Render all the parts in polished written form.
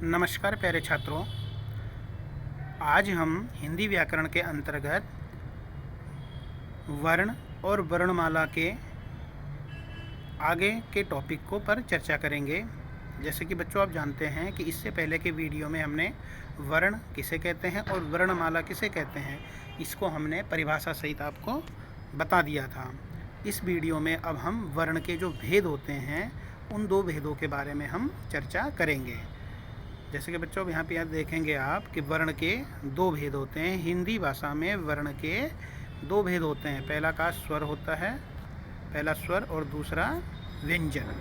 नमस्कार प्यारे छात्रों, आज हम हिंदी व्याकरण के अंतर्गत वर्ण और वर्णमाला के आगे के टॉपिक को पर चर्चा करेंगे। जैसे कि बच्चों आप जानते हैं कि इससे पहले के वीडियो में हमने वर्ण किसे कहते हैं और वर्णमाला किसे कहते हैं, इसको हमने परिभाषा सहित आपको बता दिया था। इस वीडियो में अब हम वर्ण के जो भेद होते हैं उन दो भेदों के बारे में हम चर्चा करेंगे। जैसे कि बच्चों अब यहाँ पे देखेंगे आप कि वर्ण के दो भेद होते हैं। हिंदी भाषा में वर्ण के दो भेद होते हैं। पहला का स्वर होता है, पहला स्वर, और दूसरा व्यंजन।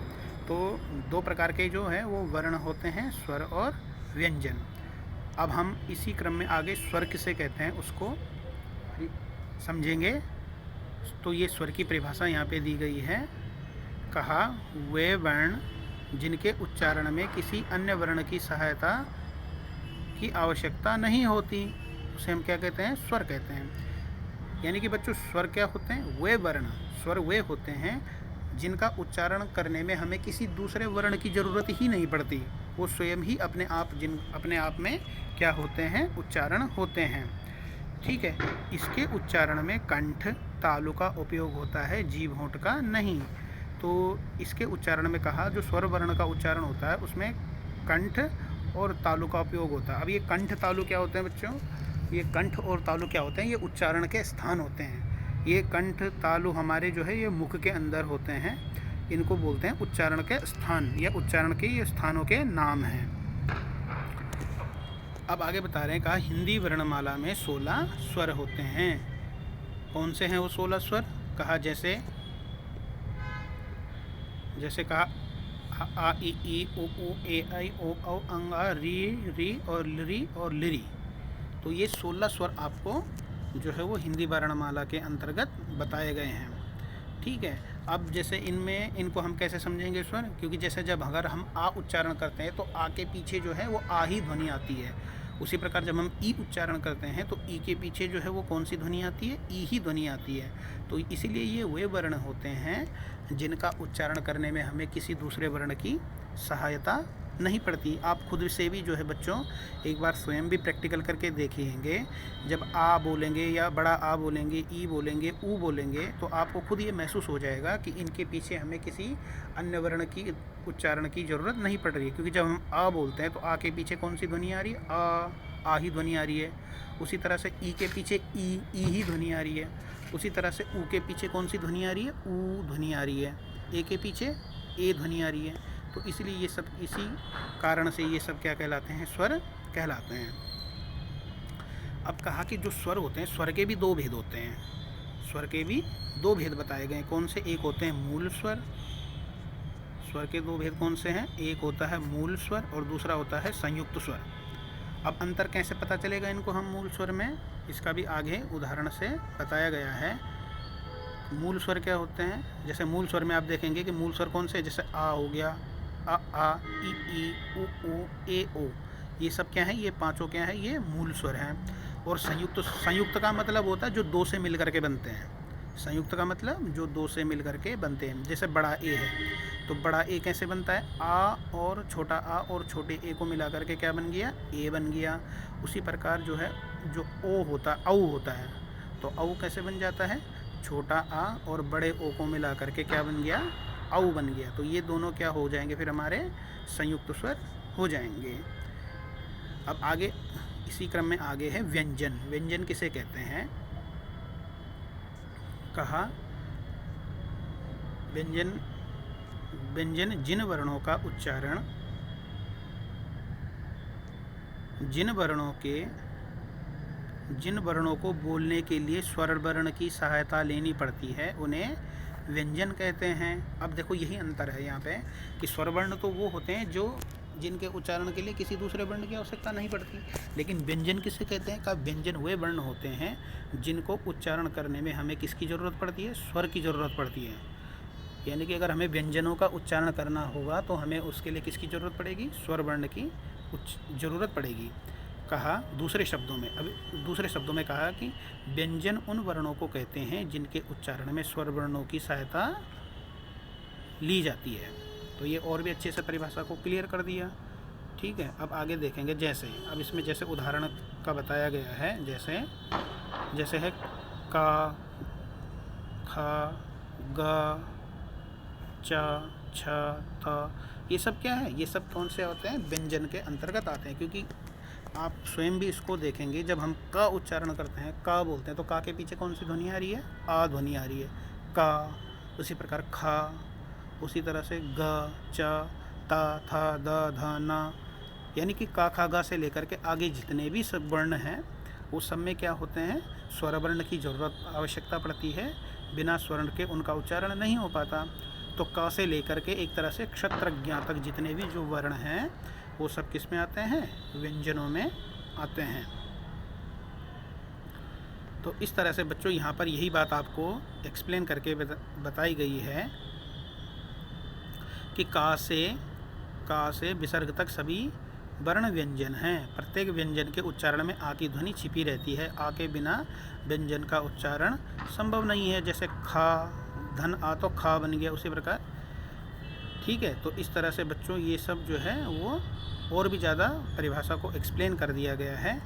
तो दो प्रकार के जो है वो वर्ण होते हैं, स्वर और व्यंजन। अब हम इसी क्रम में आगे स्वर किसे कहते हैं उसको समझेंगे। तो ये स्वर की परिभाषा यहाँ पे दी गई है। कहा वे वर्ण जिनके उच्चारण में किसी अन्य वर्ण की सहायता की आवश्यकता नहीं होती, उसे हम क्या कहते हैं? स्वर कहते हैं। यानी कि बच्चों स्वर क्या होते हैं? वे वर्ण, स्वर वे होते हैं जिनका उच्चारण करने में हमें किसी दूसरे वर्ण की ज़रूरत ही नहीं पड़ती। वो स्वयं ही अपने आप में क्या होते हैं? उच्चारण होते हैं। ठीक है। इसके उच्चारण में कंठ तालु का उपयोग होता है, जीभ होंठ का नहीं। तो इसके उच्चारण में कहा जो स्वर वर्ण का उच्चारण होता है उसमें कंठ और तालु का उपयोग होता है। अब ये कंठ तालु क्या होते हैं बच्चों? ये कंठ और तालु क्या होते हैं? ये उच्चारण के स्थान होते हैं। ये कंठ तालु हमारे जो है ये मुख के अंदर होते हैं। इनको बोलते हैं उच्चारण के स्थान, या उच्चारण के ये स्थानों के नाम हैं। अब आगे बता रहे हैं, कहा हिंदी वर्णमाला में 16 स्वर होते हैं। कौन से हैं वो 16 स्वर? कहा जैसे कहा आ ई ई ओ ऊ ए आई ओ औ अंग आ री और लरी और लिरी। तो ये 16 स्वर आपको जो है वो हिंदी वर्णमाला के अंतर्गत बताए गए हैं। ठीक है। अब जैसे इनको हम कैसे समझेंगे स्वर? क्योंकि जैसे जब अगर हम आ उच्चारण करते हैं तो आ के पीछे जो है वो आ ही ध्वनि आती है। उसी प्रकार जब हम ई उच्चारण करते हैं तो ई के पीछे जो है वो कौन सी ध्वनि आती है? ई ही ध्वनि आती है। तो इसीलिए ये वे वर्ण होते हैं जिनका उच्चारण करने में हमें किसी दूसरे वर्ण की सहायता नहीं पड़ती। आप खुद से भी जो है बच्चों एक बार स्वयं भी प्रैक्टिकल करके देखेंगे। जब आ बोलेंगे या बड़ा आ बोलेंगे, ई बोलेंगे, ऊ बोलेंगे, तो आपको खुद ये महसूस हो जाएगा कि इनके पीछे हमें किसी अन्य वर्ण की उच्चारण की ज़रूरत नहीं पड़ रही है। क्योंकि जब हम आ बोलते हैं तो आ के पीछे कौन सी ध्वनि आ रही है? आ ही ध्वनि आ रही है। उसी तरह से ई के पीछे ई ही ध्वनि आ रही है। उसी तरह से ऊ के पीछे कौन सी ध्वनि आ रही है? ऊ ध्वनि आ रही है। ए के पीछे ए ध्वनि आ रही है। तो इसलिए ये सब इसी कारण से ये सब क्या कहलाते हैं? स्वर कहलाते हैं। अब कहा कि जो स्वर होते हैं, स्वर के भी दो भेद होते हैं। स्वर के भी दो भेद बताए गए। कौन से? एक होते हैं मूल स्वर। स्वर के दो भेद कौन से हैं? एक होता है मूल स्वर और दूसरा होता है संयुक्त स्वर। अब अंतर कैसे पता चलेगा इनको हम मूल स्वर में? इसका भी आगे उदाहरण से बताया गया है। मूल स्वर क्या होते हैं? जैसे मूल स्वर में आप देखेंगे कि मूल स्वर कौन से? जैसे आ हो गया, आ ई उ ए ओ, ये सब क्या है? ये पांचों क्या है? ये मूल स्वर हैं। और संयुक्त का मतलब होता है जो दो से मिल करके बनते हैं। संयुक्त का मतलब जो दो से मिल करके बनते हैं। जैसे बड़ा ए है तो बड़ा ए कैसे बनता है? आ और छोटे ए को मिला करके क्या बन गया? ए बन गया। उसी प्रकार जो है जो ओ होता है, औ होता है, तो औ कैसे बन जाता है? छोटा आ और बड़े ओ को मिला करके क्या बन गया? औ बन गया। तो ये दोनों क्या हो जाएंगे? फिर हमारे संयुक्त स्वर हो जाएंगे। अब आगे इसी क्रम में आगे है व्यंजन। व्यंजन किसे कहते हैं? कहा व्यंजन जिन वर्णों को बोलने के लिए स्वर वर्ण की सहायता लेनी पड़ती है उन्हें व्यंजन कहते हैं। अब देखो यही अंतर है यहाँ पे कि स्वर वर्ण तो वो होते हैं जिनके उच्चारण के लिए किसी दूसरे वर्ण की आवश्यकता नहीं पड़ती। लेकिन व्यंजन किसे कहते हैं? का व्यंजन वे वर्ण होते हैं जिनको उच्चारण करने में हमें किसकी ज़रूरत पड़ती है? स्वर की ज़रूरत पड़ती है। यानी कि अगर हमें व्यंजनों का उच्चारण करना होगा तो हमें उसके लिए किसकी ज़रूरत पड़ेगी? स्वर वर्ण की ज़रूरत पड़ेगी। कहा दूसरे शब्दों में कहा कि व्यंजन उन वर्णों को कहते हैं जिनके उच्चारण में स्वर वर्णों की सहायता ली जाती है। तो ये और भी अच्छे से परिभाषा को क्लियर कर दिया। ठीक है, अब आगे देखेंगे। जैसे अब इसमें जैसे उदाहरण का बताया गया है, जैसे है का, खा, गा, चा, छा, था। ये सब क्या है? ये सब कौन से होते हैं? व्यंजन के अंतर्गत आते हैं। क्योंकि आप स्वयं भी इसको देखेंगे, जब हम का उच्चारण करते हैं, का बोलते हैं, तो का के पीछे कौन सी ध्वनि आ रही है? आ ध्वनि आ रही है, का। उसी प्रकार खा, उसी तरह से ग, चा, ता, था, द, ध, ना। यानी कि का, खा, गा से लेकर के आगे जितने भी सब वर्ण हैं वो सब में क्या होते हैं? स्वर वर्ण की ज़रूरत आवश्यकता पड़ती है। बिना स्वर्ण के उनका उच्चारण नहीं हो पाता। तो का से लेकर के एक तरह से क्षत्रज्ञ तक जितने भी जो वर्ण हैं वो सब किस में आते हैं? व्यंजनों में आते हैं। तो इस तरह से बच्चों यहाँ पर यही बात आपको एक्सप्लेन करके बताई गई है कि का से विसर्ग तक सभी वर्ण व्यंजन हैं। प्रत्येक व्यंजन के उच्चारण में आ की ध्वनि छिपी रहती है। आ के बिना व्यंजन का उच्चारण संभव नहीं है। जैसे खा, धन आ तो खा बन गया, उसी प्रकार। ठीक है, तो इस तरह से बच्चों ये सब जो है वो और भी ज़्यादा परिभाषा को एक्सप्लेन कर दिया गया है।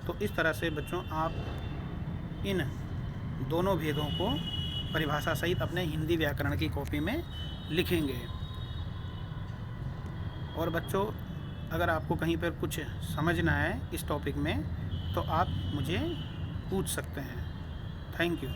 तो इस तरह से बच्चों आप इन दोनों भेदों को परिभाषा सहित अपने हिंदी व्याकरण की कॉपी में लिखेंगे। और बच्चों अगर आपको कहीं पर कुछ समझना है इस टॉपिक में तो आप मुझे पूछ सकते हैं। Thank you.